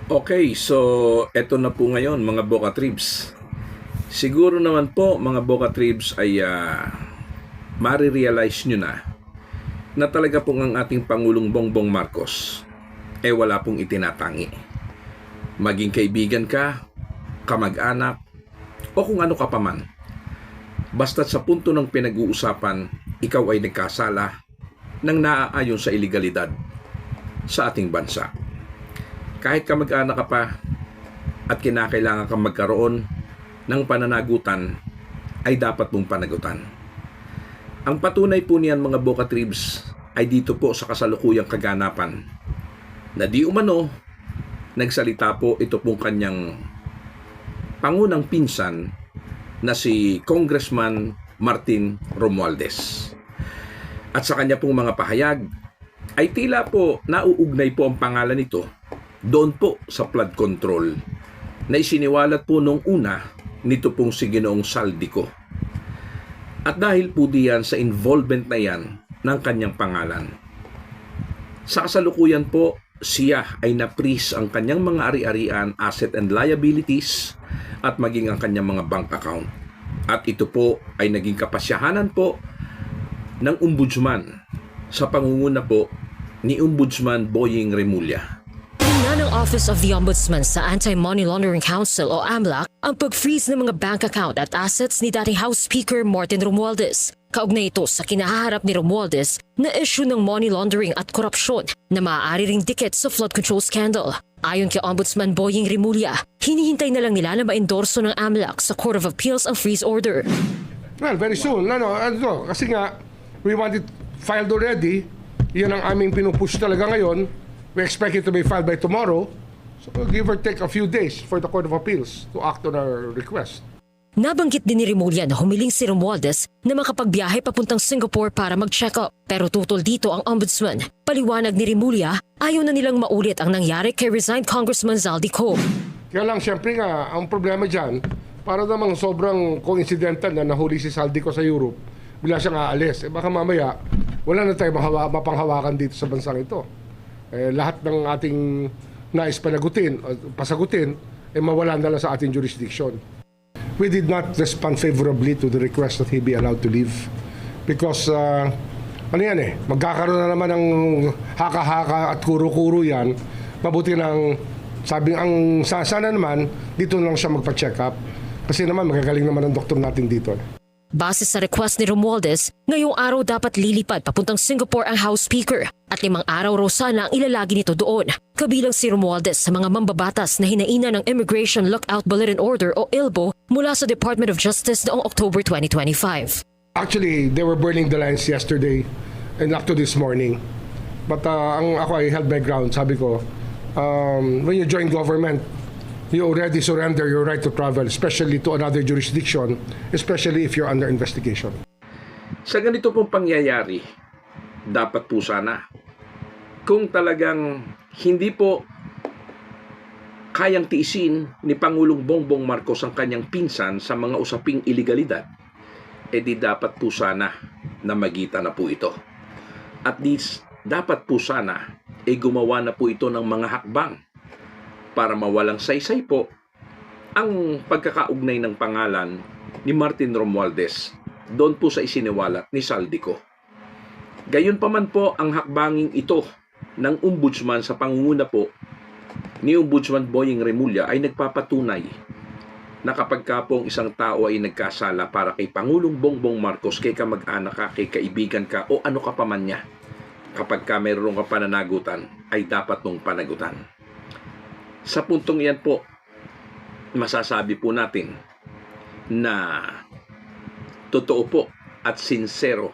Okay, so eto na po ngayon mga Boca Tribs. Siguro naman po mga Boca Tribs ay marirealize nyo na talaga pong ang ating Pangulong Bongbong Marcos wala pong itinatangi. Maging kaibigan ka, kamag-anak, o kung ano ka pa man. Basta't sa punto ng pinag-uusapan, ikaw ay nagkasala ng naaayon sa ilegalidad sa ating bansa. Kahit kamag-anak ka pa at kinakailangan kang magkaroon ng pananagutan, ay dapat mong panagutan. Ang patunay po niyan mga Boca Tribs ay dito po sa kasalukuyang kaganapan na di umano nagsalita po ito pong kanyang pangunang pinsan na si Congressman Martin Romualdez. At sa kanya pong mga pahayag ay tila po nauugnay po ang pangalan nito doon po sa flood control na isiniwalat po nung una nito pong si Ginoong Saldico. At dahil po diyan sa involvement na yan ng kanyang pangalan, sa kasalukuyan po siya ay na-freeze ang kanyang mga ari-arian, asset and liabilities at maging ang kanyang mga bank account. At ito po ay naging kapasyahanan po ng ombudsman sa pangunguna po ni Ombudsman Boying Remulla. Tingnan ng Office of the Ombudsman sa Anti-Money Laundering Council o AMLAC ang pag-freeze ng mga bank account at assets ni dating House Speaker Martin Romualdez. Kaugnay ito sa kinahaharap ni Romualdez na issue ng money laundering at korupsyon na maaari ring dikit sa flood control scandal. Ayon kay Ombudsman Boying Remulla, hinihintay na lang nila na maendorso ng AMLAC sa Court of Appeals ang freeze order. Well, very soon. Kasi nga, we want it filed already. Yan ang aming pinupush talaga ngayon. We expect it to be filed by tomorrow. So we'll give or take a few days for the Court of Appeals to act on our request. Nabanggit din ni Remulla na humiling si Romualdez na makapagbiyahe papuntang Singapore para mag-check up. Pero tutol dito ang ombudsman. Paliwanag ni Remulla, ayaw na nilang maulit ang nangyari kay resigned Congressman Zaldico. Kaya lang, siyempre nga, ang problema dyan, para namang sobrang coincidental na nahuli si Zaldico sa Europe, bila siyang aalis. Baka mamaya, wala na tayong mapanghawakan dito sa bansang ito. Lahat ng ating nais pasagutin, mawala na lang sa ating jurisdiction. We did not respond favorably to the request that he be allowed to leave because magkakaroon na naman ng haka-haka at kuro-kuro yan. Mabuti lang, sana naman dito lang siya magpa-check up kasi naman magagaling naman ang doktor natin dito. Base sa request ni Romualdez, ngayong araw dapat lilipad papuntang Singapore ang House Speaker at 5 araw raw sana ang ilalagi nito doon. Kabilang si Romualdez sa mga mambabatas na hinaina ng Immigration Lookout Bulletin Order o ILBO mula sa Department of Justice noong October 2025. Actually, they were burning the lines yesterday and up to this morning. But ako ay held my ground. Sabi ko, when you join government, you already surrender your right to travel, especially to another jurisdiction, especially if you're under investigation. Sa ganito pong pangyayari, dapat po sana, kung talagang hindi po kayang tiisin ni Pangulong Bongbong Marcos ang kanyang pinsan sa mga usaping ilegalidad, di dapat po sana na magitan na po ito. At least, dapat po sana gumawa na po ito ng mga hakbang para mawalang saysay po ang pagkakaugnay ng pangalan ni Martin Romualdez doon po sa isiniwalat ni Saldico. Gayon pa man po ang hakbanging ito ng ombudsman sa pangunguna po ni Ombudsman Boying Remulla ay nagpapatunay na kapag ka po ang isang tao ay nagkasala para kay Pangulong Bongbong Marcos, kay kamag-anak ka, kay kaibigan ka o ano ka pa man niya, kapag ka mayroon ka pananagutan ay dapat mong panagutan. Sa puntong iyan po, masasabi po natin na totoo po at sincero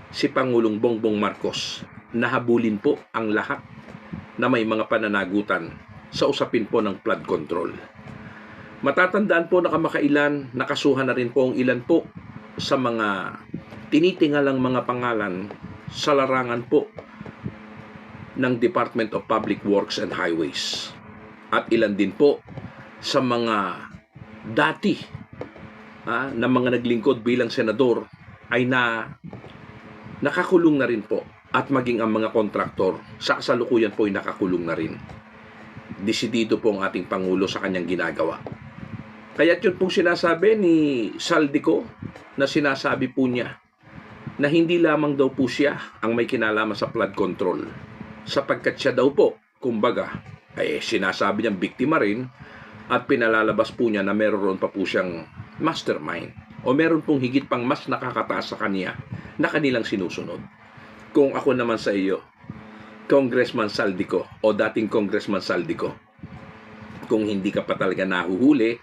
si Pangulong Bongbong Marcos na habulin po ang lahat na may mga pananagutan sa usapin po ng flood control. Matatandaan po na kamakailan, nakasuhan na rin po ang ilan po sa mga tinitingalang mga pangalan sa larangan po ng Department of Public Works and Highways. At ilan din po sa mga dati na mga naglingkod bilang senador ay nakakulong na rin po at maging ang mga kontraktor sa kasalukuyan po ay nakakulong na rin. desidido po ang ating Pangulo sa kanyang ginagawa. Kaya yun pong sinasabi ni Saldico na sinasabi po niya na hindi lamang daw po siya ang may kinalaman sa flood control, sapagkat siya daw po, kumbaga, sinasabi niyang biktima rin at pinalalabas po niya na meron pa po siyang mastermind o meron pong higit pang mas nakakataas sa kanya na kanilang sinusunod. Kung ako naman sa iyo, Congressman Saldico o dating Congressman Saldico, kung hindi ka pa talaga nahuhuli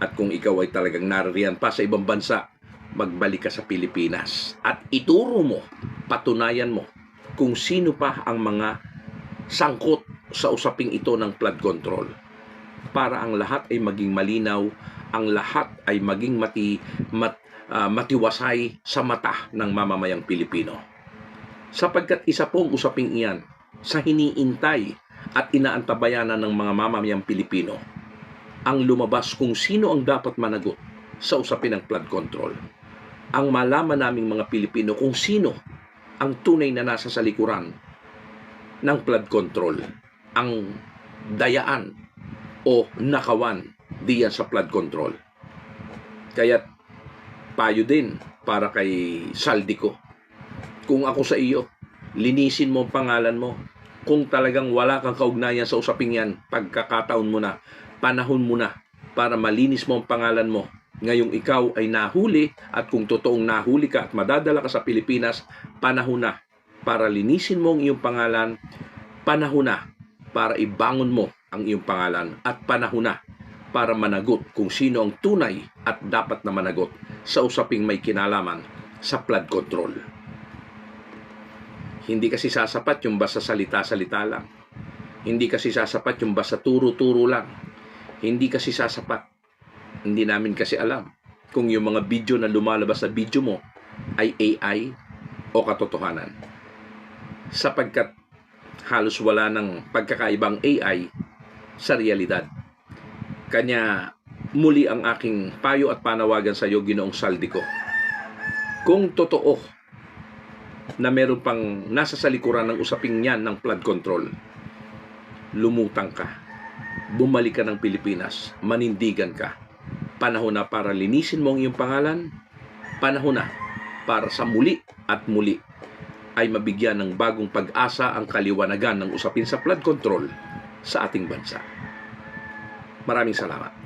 at kung ikaw ay talagang naririyan pa sa ibang bansa, magbalik ka sa Pilipinas at ituro mo, patunayan mo kung sino pa ang mga sangkot sa usaping ito ng flood control para ang lahat ay maging malinaw, ang lahat ay maging matiwasay sa mata ng mamamayang Pilipino. Sapagkat isa pong usaping iyan sa hiniintay at inaantabayanan ng mga mamamayang Pilipino ang lumabas kung sino ang dapat managot sa usapin ng flood control. Ang malaman naming mga Pilipino kung sino ang tunay na nasa sa likuran ng flood control, ang dayaan o nakawan diyan sa flood control. Kaya payo din para kay Saldico, kung ako sa iyo, linisin mo ang pangalan mo. Kung talagang wala kang kaugnayan sa usaping yan, pagkakataon mo na, panahon mo na para malinis mo ang pangalan mo. Ngayong ikaw ay nahuli at kung totoong nahuli ka at madadala ka sa Pilipinas, panahon na para linisin mo ang iyong pangalan, panahon na para ibangon mo ang iyong pangalan at panahon na para managot kung sino ang tunay at dapat na managot sa usaping may kinalaman sa flood control. Hindi kasi sasapat yung basta salita-salita lang. Hindi kasi sasapat yung basta turo-turo lang. Hindi kasi sasapat. Hindi namin kasi alam kung yung mga video na lumalabas sa video mo ay AI o katotohanan. Sapagkat halos wala ng pagkakaibang AI sa realidad. Kanya muli ang aking payo at panawagan sa iyo, Ginoong Saldico. Kung totoo na meron pang nasa sa likuran ng usaping yan ng flood control, lumutang ka, bumalik ka ng Pilipinas, manindigan ka. Panahon na para linisin mo ang iyong pangalan, panahon na para sa muli at muli ay mabigyan ng bagong pag-asa ang kaliwanagan ng usapin sa flood control sa ating bansa. Maraming salamat.